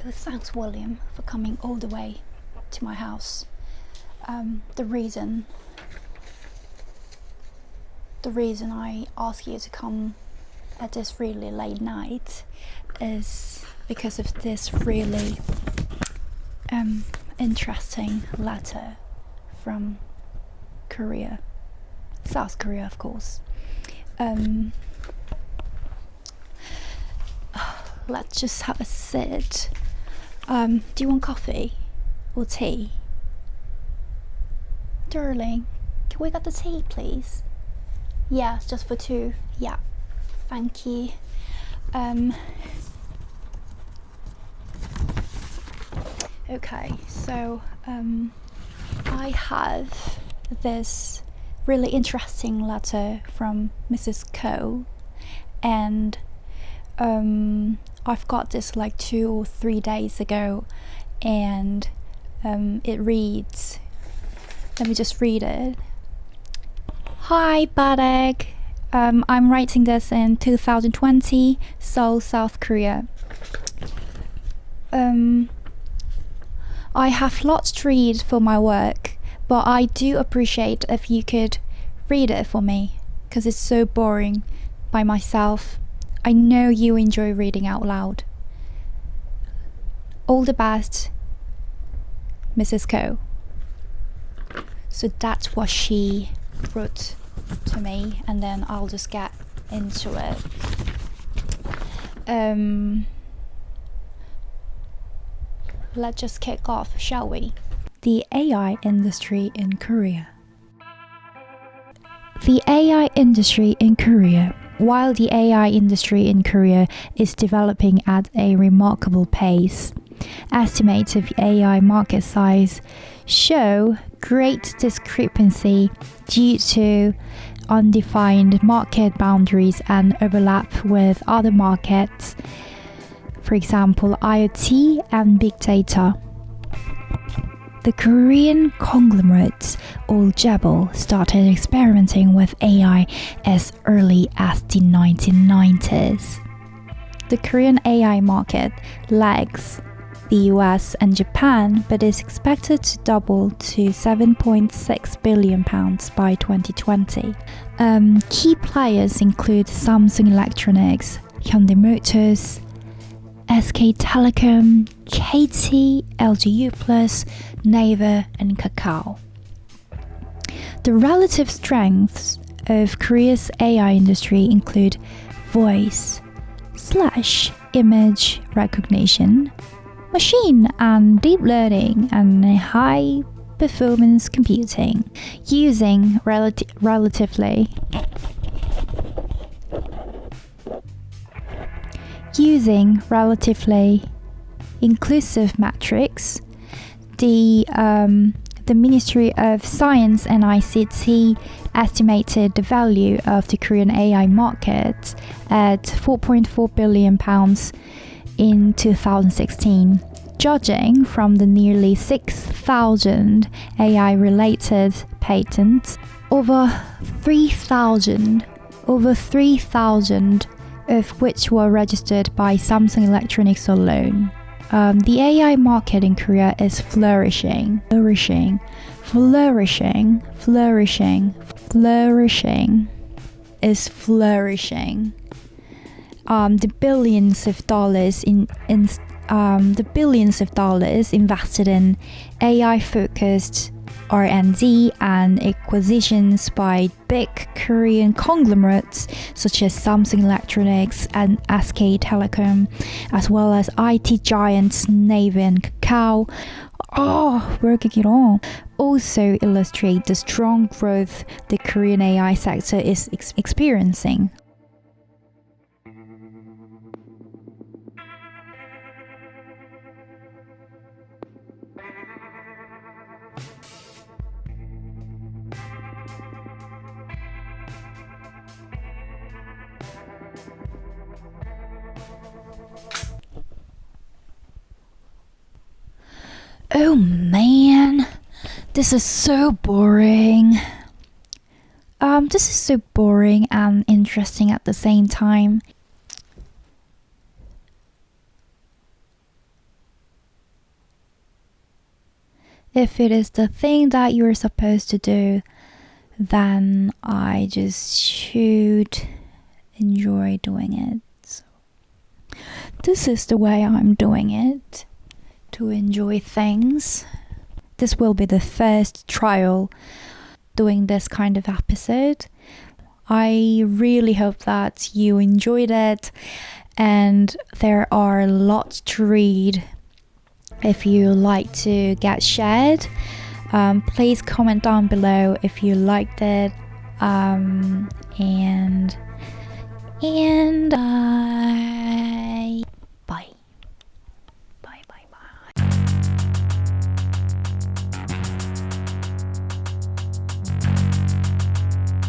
Thanks, William, for coming all the way to my house. The reason I ask you to come at this really late night is because of this really interesting letter from Korea, South Korea, of course. Let's just have a sit. Do you want coffee or tea? Darling, can we get the tea, please? Yeah, just for two. Yeah, thank you. Okay, so I have this really interesting letter from Mrs. Ko, and I've got this like 2 or 3 days ago, and it reads, let me just read it. Hi, badEgg. I'm writing this in 2020, Seoul, South Korea. I have lots to read for my work, but I do appreciate if you could read it for me, because it's so boring by myself. I know you enjoy reading out loud. All the best, Mrs. Ko. So that's what she wrote to me, and then I'll just get into it. Let's just kick off, shall we? The AI industry in Korea. The AI industry in Korea. While the AI industry in Korea is developing at a remarkable pace, estimates of AI market size show great discrepancy due to undefined market boundaries and overlap with other markets, for example, IoT and big data. The Korean conglomerates or Jebel started experimenting with AI as early as the 1990s. The Korean AI market lags the US and Japan, but is expected to double to £7.6 billion by 2020. Key players include Samsung Electronics, Hyundai Motors, SK Telecom, KT, LG U+, Naver, and Kakao. The relative strengths of Korea's AI industry include voice/image recognition, machine and deep learning, and high performance computing, using relatively inclusive metrics. The Ministry of Science and ICT estimated the value of the Korean AI market at £4.4 billion in 2016. Judging from the nearly 6,000 AI-related patents, over 3,000 of which were registered by Samsung Electronics alone. The AI market in Korea is flourishing. The billions of dollars invested in AI-focused R&D and acquisitions by big Korean conglomerates such as Samsung Electronics and SK Telecom, as well as IT giants Navy and Kakao, also illustrate the strong growth the Korean AI sector is experiencing. Oh man, this is so boring. This is so boring and interesting at the same time. If it is the thing that you're supposed to do, then I just should enjoy doing it. So, this is the way I'm doing it. To enjoy things. This will be the first trial doing this kind of episode. I really hope that you enjoyed it, and there are lots to read. If you like to get shared, please comment down below if you liked it, and